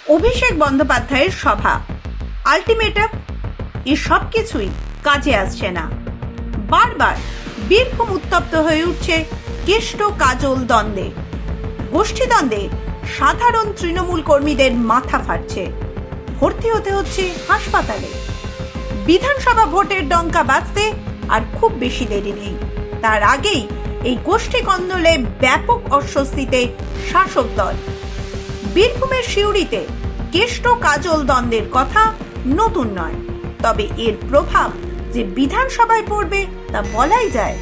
অভিষেক বন্দ্যোপাধ্যায়ের সভা, আলটিমেটাম, এ সব কিছুই কাজে আসছে না। বারবার বীরভূম উত্তপ্ত হয়ে উঠছে কেষ্ট কাজল দ্বন্দ্বে। গোষ্ঠী দ্বন্দ্বে সাধারণ তৃণমূল কর্মীদের মাথা ফাটছে, ভর্তি হতে হচ্ছে হাসপাতালে। বিধানসভা ভোটের ডঙ্কা বাজতে আর খুব বেশি দেরি নেই। তার আগেই এই গোষ্ঠী কন্দলে ব্যাপক অস্বস্তিতে শাসক দল। বীরভূমের সিউড়িতে কেষ্ট কাজল দ্বন্দ্বের কথা নতুন নয়, তবে এর প্রভাব যে বিধানসভায় পড়বে তা বলাই যায়।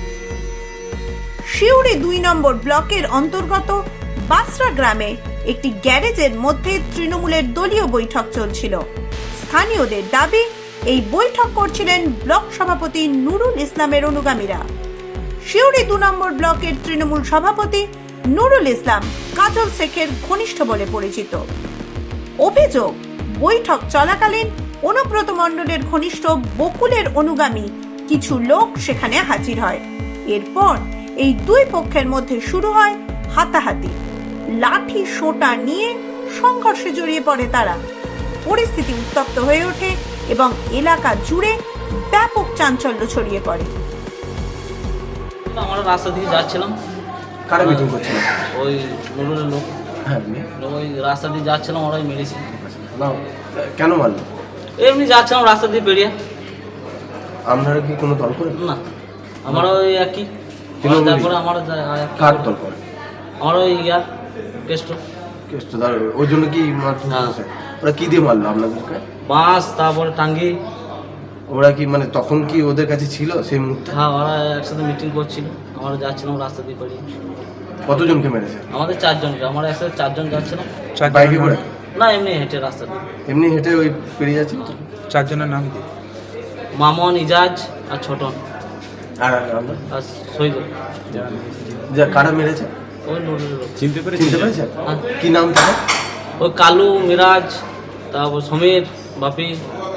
সিউড়ি ২ নম্বর ব্লকের অন্তর্গত বাসরা গ্রামে একটি গ্যারেজের মধ্যে তৃণমূলের দলীয় বৈঠক চলছিল। স্থানীয়দের দাবি, এই বৈঠক করছিলেন ব্লক সভাপতি নুরুল ইসলামের অনুগামীরা। সিউড়ি ২ নম্বর ব্লকের তৃণমূল সভাপতি নুরুল ইসলাম কাজল শেখের ঘনিষ্ঠ বলে পরিচিত। অভিযোগ, বৈঠক চলাকালীন অনুব্রত মণ্ডলের ঘনিষ্ঠ বকুলের অনুগামী কিছু লোক সেখানে হাজির হয়। এরপর এই দুই পক্ষের মধ্যে শুরু হয় হাতাহাতি। লাঠি সোঁটা নিয়ে সংঘর্ষে জড়িয়ে পড়ে তারা। পরিস্থিতি উত্তপ্ত হয়ে ওঠে এবং এলাকা জুড়ে ব্যাপক চাঞ্চল্য ছড়িয়ে পড়ে। আমরা রাস্তা দিয়ে যাচ্ছিলাম। কারা মিটিং করছিলেন? ওই নুরুলের লোক। হ্যাঁ, ওই রাস্তা দিয়ে যাচ্ছিলাম, ওরাই মেরেছে। না, কেন মারলো? এমনি যাচ্ছিলাম রাস্তা দিয়ে পেরিয়ে। আপনারা কি কোনো দল করেন? না, আমরা ওই একই। তারপরে আমার কার দল করে? আমার ওই ইয়ার কেষ্ট। ওই জন্য কি মারছে? ওরা কি দিয়ে মারলো আপনাদেরকে? বাঁশ, তারপরে টাঙ্গি। ওরা কি মানে তখন কি ওদের কাছে ছিল সেই মুহূর্তে? হ্যাঁ, ওরা একসাথে মিটিং করছিল, আমরা যাচ্ছিলাম রাস্তা দিয়ে পেরিয়ে। কতজনকে মেরেছে? আমাদের 4 জনকে, আমরা একসাথে 4 জন যাচ্ছিলাম। বাইকে করে? না, এমনি হেঁটে রাস্তা দিয়ে। এমনি হেঁটে ওই পেরিয়ে যাচ্ছে? 4 জনের নাম কি? মামন, ইজাজ আর ছোটন আর আমরা আর শহীদুল। যা কারা মেরেছে ওই নুরুলের লোক। চিনতে চিনতে পেরেছেন? কি নাম তার? ওই কালু, মিরাজ, তারপর সমীর, বাপি।